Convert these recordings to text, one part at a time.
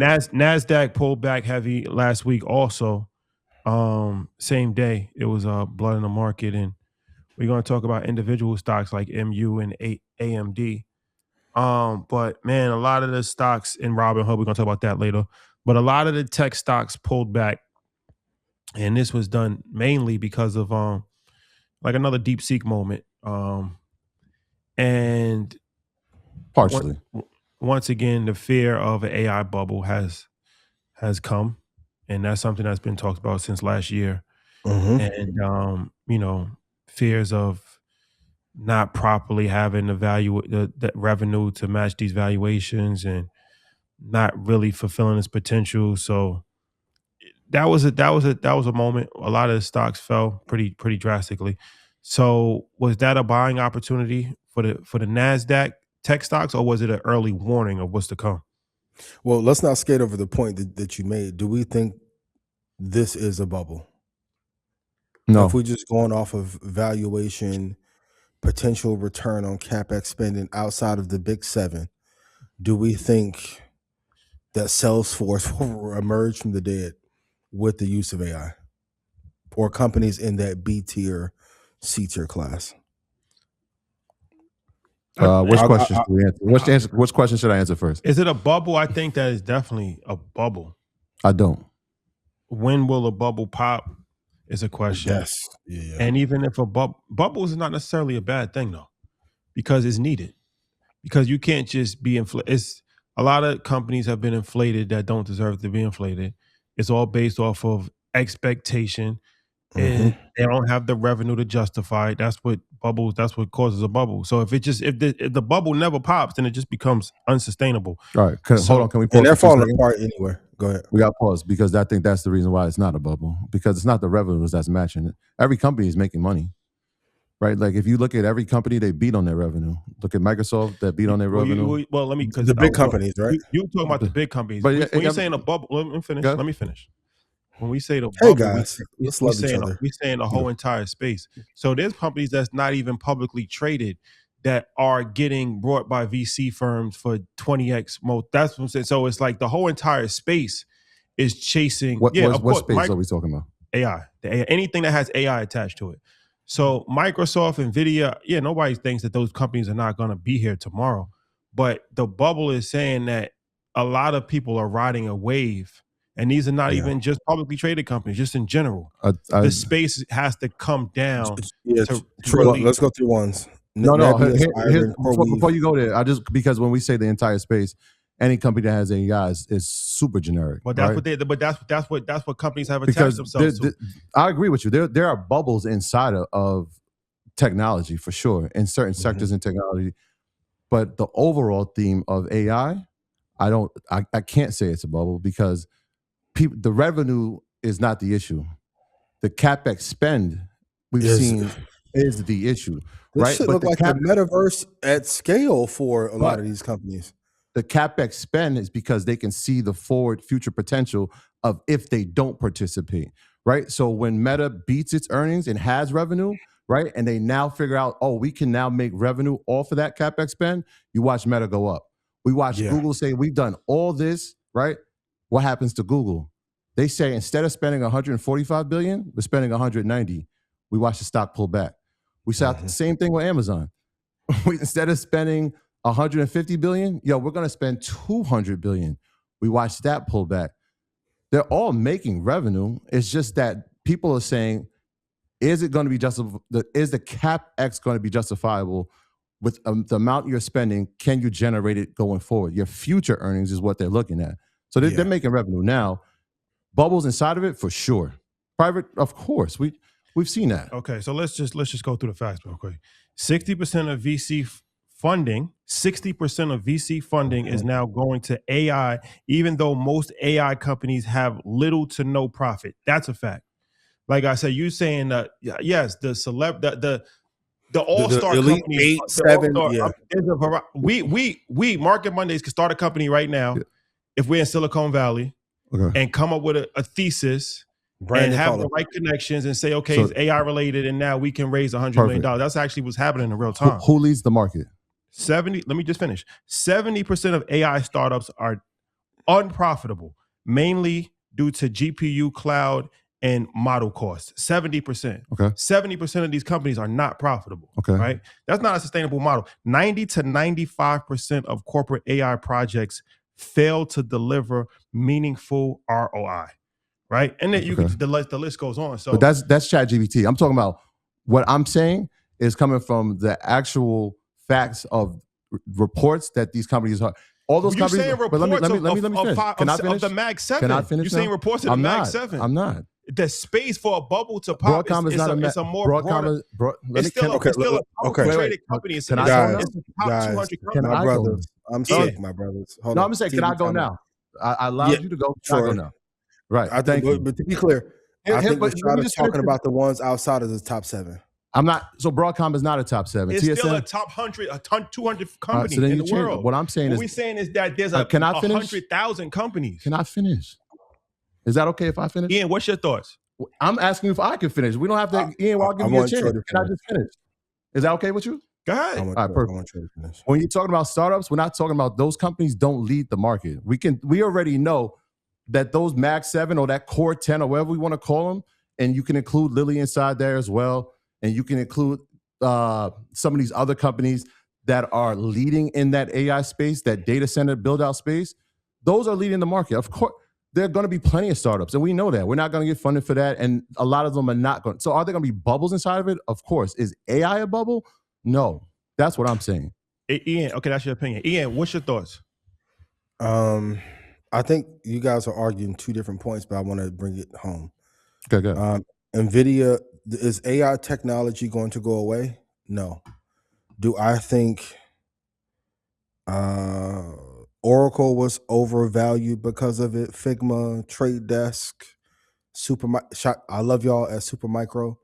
NASDAQ pulled back heavy last week also. Same day, it was blood in the market. And we're going to talk about individual stocks like MU and AMD. But man, a lot of the stocks in Robinhood, we're going to talk about that later. But a lot of the tech stocks pulled back. And this was done mainly because of like another DeepSeek moment. And partially. Once again, the fear of an AI bubble has come, and that's something that's been talked about since last year. And fears of not properly having the revenue to match these valuations and not really fulfilling its potential. So that was a moment. A lot of the stocks fell pretty drastically. So was that a buying opportunity for the NASDAQ tech stocks, or was it an early warning of what's to come? Well, let's not skate over the point that you made. Do we think this is a bubble? No. If we're just going off of valuation, potential return on CapEx spending outside of the big seven, do we think that Salesforce will emerge from the dead with the use of AI, or companies in that B tier, C tier class? Which question should we answer? Which question should I answer first? Is it a bubble? I think that is definitely a bubble. I don't. When will a bubble pop is a question. Yes. Yeah. And even if a bubbles is not necessarily a bad thing though, because it's needed. Because you can't just be inflated. A lot of companies have been inflated that don't deserve to be inflated. It's all based off of expectation. And they don't have the revenue to justify it. That's what causes a bubble. So if the bubble never pops, then it just becomes unsustainable. All right, hold on. Can we pause? And they're falling apart anyway. Go ahead. We got to pause because I think that's the reason why it's not a bubble, because it's not the revenues that's matching it. Every company is making money, right? Like if you look at every company, they beat on their revenue. Look at Microsoft, that beat on their revenue. Because the big companies, right? You talking about the big companies. But when you're saying a bubble, let me finish. Yeah. Let me finish. When we say the Hey bubble, guys, let's love each other. We're saying the whole entire space. So there's companies that's not even publicly traded that are getting brought by VC firms for 20x more. That's what I'm saying. So it's like the whole entire space is chasing. What space are we talking about? AI. Anything that has AI attached to it. So Microsoft, Nvidia, nobody thinks that those companies are not going to be here tomorrow. But the bubble is saying that a lot of people are riding a wave. And these are not even just publicly traded companies, just in general. The space has to come down. True. Let's go through ones. No. Before you go there, because when we say the entire space, any company that has AI is super generic. But that's right? That's what companies have attached themselves to. I agree with you. There are bubbles inside of technology for sure, in certain sectors in technology. But the overall theme of AI, I can't say it's a bubble because the revenue is not the issue. The CapEx spend we've seen is the issue, this right? Should look like the metaverse at scale for a lot of these companies. The CapEx spend is because they can see the forward future potential of if they don't participate, right? So when Meta beats its earnings and has revenue, right, and they now figure out, we can now make revenue off of that CapEx spend, you watch Meta go up. We watch Google say, we've done all this, right? What happens to Google? They say instead of spending 145 billion, we're spending 190. We watch the stock pull back. We saw the same thing with Amazon. Instead of spending 150 billion, we're going to spend 200 billion. We watch that pull back. They're all making revenue. It's just that people are saying, is it going to be justifiable? Is the CapEx going to be justifiable with the amount you're spending? Can you generate it going forward? Your future earnings is what they're looking at. So they're making revenue now. Bubbles inside of it for sure. Private, of course, we've seen that. Okay, so let's just go through the facts real quick. 60% of VC funding, 60% of VC funding is now going to AI, even though most AI companies have little to no profit. That's a fact. Like I said, you saying that yes, the all-star elite companies, 8, 7, there's a we Market Mondays can start a company right now. Yeah. If we're in Silicon Valley and come up with a thesis and have the right connections and say, okay, it's AI related and now we can raise $100 million. That's actually what's happening in real time. Who leads the market? 70, let me just finish. 70% of AI startups are unprofitable, mainly due to GPU, cloud, and model costs. 70%. Okay. 70% of these companies are not profitable. Okay. Right? That's not a sustainable model. 90 to 95% of corporate AI projects fail to deliver meaningful ROI. Right? And then the list goes on. So, but that's ChatGPT. I'm talking about what I'm saying is coming from the actual facts of reports that these companies are. All those companies. Saying reports but let me finish. Can I finish? Of the Mag 7. Can I finish? You're saying reports of the Mag 7. I'm not. The space for a bubble to pop it's a more broader. It's still a publicly traded company. It's a top 200 company. My brothers, I'm sick, my brothers. Hold on. I'm saying, can I go now? I allowed you to go. Can I go now? Right. Thank you. But to be clear, I think we're just talking about the ones outside of the top 7. I'm not. So Broadcom is not a top 7. It's TSM, still a top 100, 200 company so in the world. What I'm saying we're saying is that there's 100,000 companies. Can I finish? Is that okay if I finish? Ian, what's your thoughts? I'm asking if I can finish. We don't have to. Ian, I'll give you a chance. Can I just finish? Is that okay with you? Go ahead. All right, perfect. When you're talking about startups, we're not talking about those companies don't lead the market. We already know that those Mag 7 or that Core 10 or whatever we want to call them, and you can include Lilly inside there as well, and you can include some of these other companies that are leading in that AI space, that data center build-out space. Those are leading the market. Of course, there are going to be plenty of startups, and we know that. We're not going to get funded for that, and a lot of them are not going. So are there going to be bubbles inside of it? Of course. Is AI a bubble? No. That's what I'm saying. Ian, okay, that's your opinion. Ian, what's your thoughts? I think you guys are arguing 2 different points, but I want to bring it home. Okay, good. NVIDIA, is AI technology going to go away? No. Do I think Oracle was overvalued because of it? Figma, Trade Desk, I love y'all at Supermicro.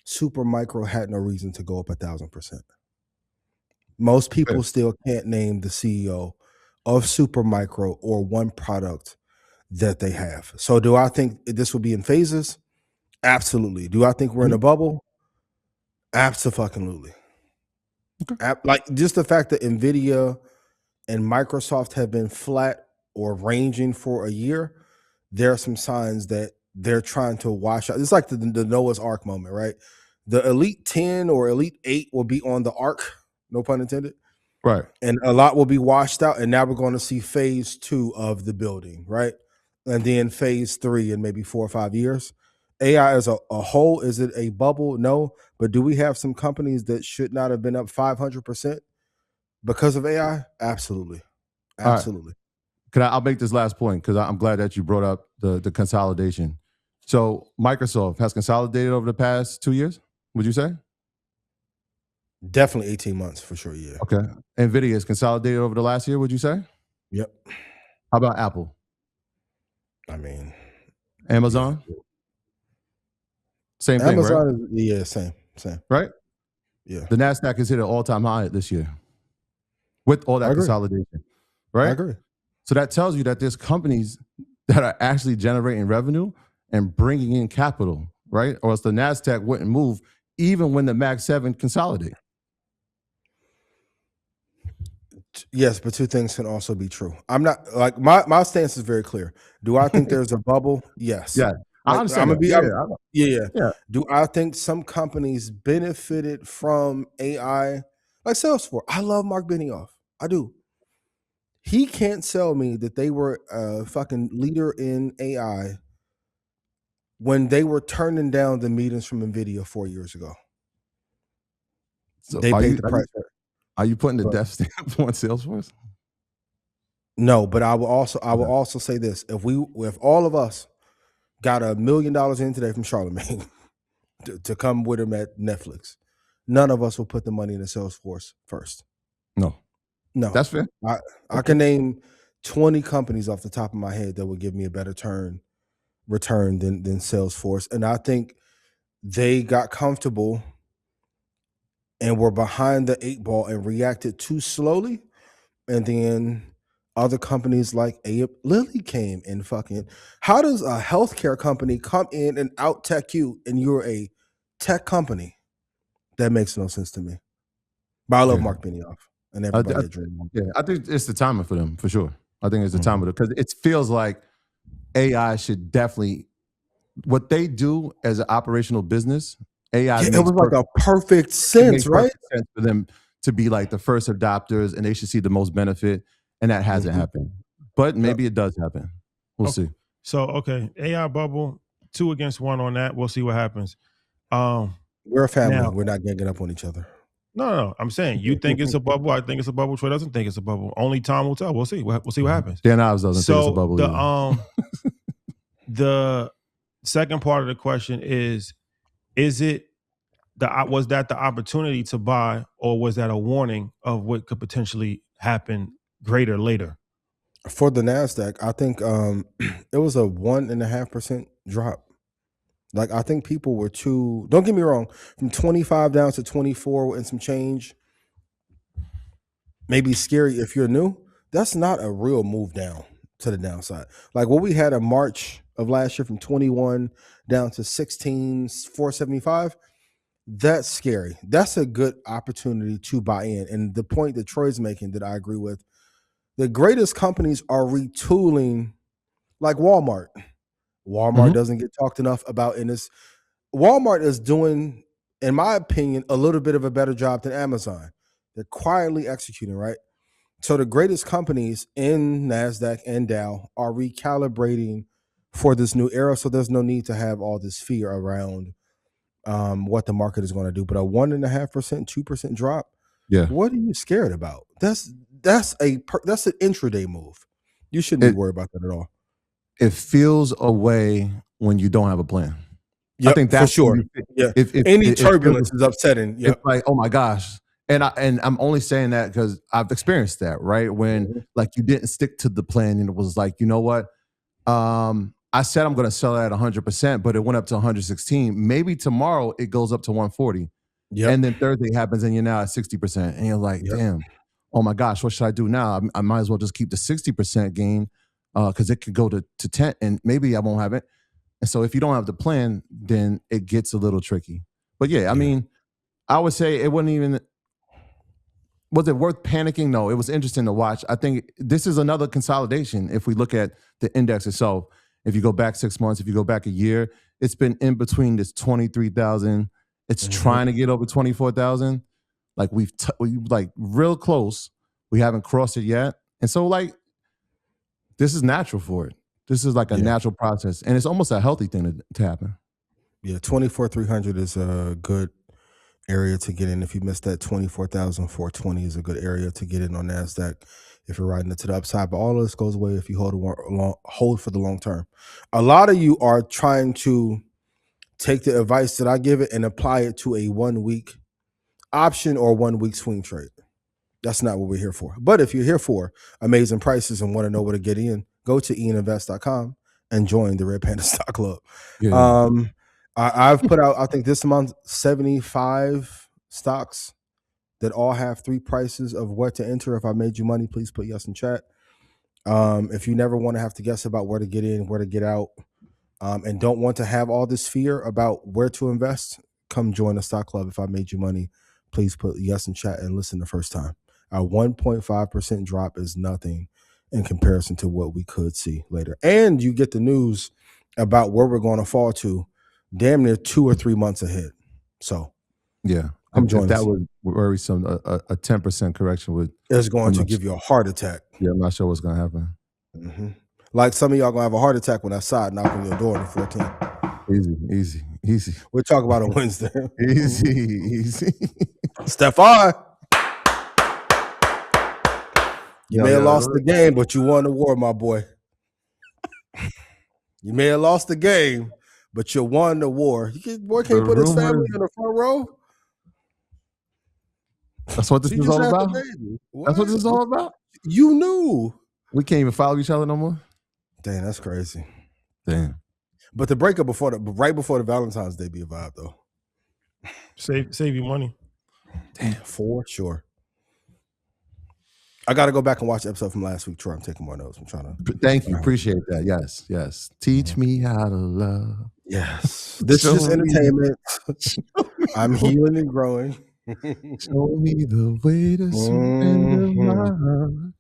Supermicro had no reason to go up 1,000%. Most people still can't name the CEO of Supermicro or one product that they have. So do I think this will be in phases? Absolutely. Do I think we're in a bubble? Absolutely. Okay. Like just the fact that NVIDIA and Microsoft have been flat or ranging for a year, there are some signs that they're trying to wash out. It's like the Noah's Ark moment, right? The Elite 10 or Elite 8 will be on the Ark, no pun intended. Right. And a lot will be washed out. And now we're going to see phase 2 of the building, right? And then phase 3 in maybe 4 or 5 years. AI as a whole, is it a bubble? No. But do we have some companies that should not have been up 500% because of AI? Absolutely. Absolutely. Right. I'll make this last point because I'm glad that you brought up the consolidation. So Microsoft has consolidated over the past 2 years, would you say? Definitely 18 months for sure, yeah. Okay. NVIDIA has consolidated over the last year, would you say? Yep. How about Apple? I mean, Amazon? Yeah. Same thing, Amazon, right? Yeah, same. Right? Yeah. The NASDAQ has hit an all-time high this year with all that consolidation, right? I agree. So that tells you that there's companies that are actually generating revenue and bringing in capital, right? Or else the NASDAQ wouldn't move even when the Mag 7 consolidate. Yes, but 2 things can also be true. I'm not like my stance is very clear. Do I think there's a bubble? Yes. Yeah. Like, I understand. Yeah. Do I think some companies benefited from AI? Like Salesforce. I love Mark Benioff. I do. He can't sell me that they were a fucking leader in AI when they were turning down the meetings from NVIDIA 4 years ago. So they paid the price. Are you putting the death stamp on Salesforce? No, but I will also say this: if all of us got $1 million in today from Charlemagne to come with him at Netflix, none of us will put the money in the Salesforce first. No, that's fair. I can name 20 companies off the top of my head that would give me a better return than Salesforce, and I think they got comfortable and were behind the 8 ball and reacted too slowly. And then other companies like Lilly came and fucking. How does a healthcare company come in and out tech you and you're a tech company? That makes no sense to me. But I love Mark Benioff and everybody at Dream. Yeah, I think it's the timing for them for sure. I think it's the time of it because it feels like AI should definitely what they do as an operational business. AI it makes was like a perfect it sense, makes right? perfect sense for them to be like the first adopters, and they should see the most benefit. And that hasn't happened, but maybe it does happen. We'll see. So AI bubble 2 against 1 on that. We'll see what happens. We're a family. Now, we're not ganging up on each other. No. I'm saying you think it's a bubble. I think it's a bubble. Troy doesn't think it's a bubble. Only time will tell. We'll see. We'll see what happens. Dan Ives doesn't think it's a bubble. The second part of the question is it was that the opportunity to buy, or was that a warning of what could potentially happen greater later? For the NASDAQ, I think it was a 1.5% drop. Like, I think people were too, don't get me wrong, from 25 down to 24 and some change, maybe scary if you're new. That's not a real move down to the downside. Like what we had in March of last year from 21 down to 16,475, that's scary. That's a good opportunity to buy in. And the point that Troy's making that I agree with, the greatest companies are retooling, like Walmart. Walmart doesn't get talked enough about in this. Walmart is doing, in my opinion, a little bit of a better job than Amazon. They're quietly executing, right? So the greatest companies in NASDAQ and Dow are recalibrating for this new era. So there's no need to have all this fear around what the market is going to do. But a 1.5%, 2% drop, what are you scared about? That's an intraday move. You shouldn't be worried about that at all. It feels away when you don't have a plan. Yep, I think that's for sure. If any turbulence is upsetting. It's like, oh my gosh. And I'm only saying that because I've experienced that, right? When like you didn't stick to the plan and it was like, you know what? I said I'm going to sell it at 100%, but it went up to 116. Maybe tomorrow it goes up to 140. And then Thursday happens and you're now at 60%. And you're like, damn, oh my gosh, what should I do now? I might as well just keep the 60% gain because it could go to 10 and maybe I won't have it. And so if you don't have the plan, then it gets a little tricky. But I mean, I would say it wasn't even, was it worth panicking? No, it was interesting to watch. I think this is another consolidation. If we look at the index itself, if you go back 6 months, if you go back a year, it's been in between this 23,000. It's trying to get over 24,000. Like we like real close. We haven't crossed it yet. And so like, this is natural for it. This is like a natural process. And it's almost a healthy thing to happen. Yeah, 24,300 is a good area to get in. If you missed that, 24,420 is a good area to get in on NASDAQ if you're riding it to the upside. But all of this goes away if you hold for the long term. A lot of you are trying to take the advice that I give it and apply it to a 1 week option or 1 week swing trade. That's not what we're here for. But if you're here for amazing prices and want to know where to get in, go to ianinvest.com and join the Red Panda Stock Club. I've put out, I think this month, 75 stocks that all have 3 prices of what to enter. If I made you money, please put yes in chat. If you never want to have to guess about where to get in, where to get out, and don't want to have all this fear about where to invest, come join the stock club. If I made you money, please put yes in chat and listen the first time. Our 1.5% drop is nothing in comparison to what we could see later. And you get the news about where we're going to fall to damn near 2 or 3 months ahead. So I'm joining. That was worrisome. A 10% correction is going to give you a heart attack. Yeah, I'm not sure what's going to happen. Like some of y'all going to have a heart attack when I side knock on your door in 14. Easy. We'll talk about it Wednesday. Easy. Stefan. You may have lost the game, but you won the war, my boy. You may have lost the game, but you won the war. Boy can't put his family in the front row. That's what this is all about? That's what this is all about? You knew. We can't even follow each other no more? Dang, that's crazy. Damn. But the breakup right before the Valentine's Day be a vibe, though. Save you money. Damn, for sure. I got to go back and watch the episode from last week, Troy. I'm taking more notes. I'm trying to. Thank you. Appreciate that. Yes. Teach me how to love. Yes. This is just entertainment. I'm healing and growing. Show me the way to surrender my heart.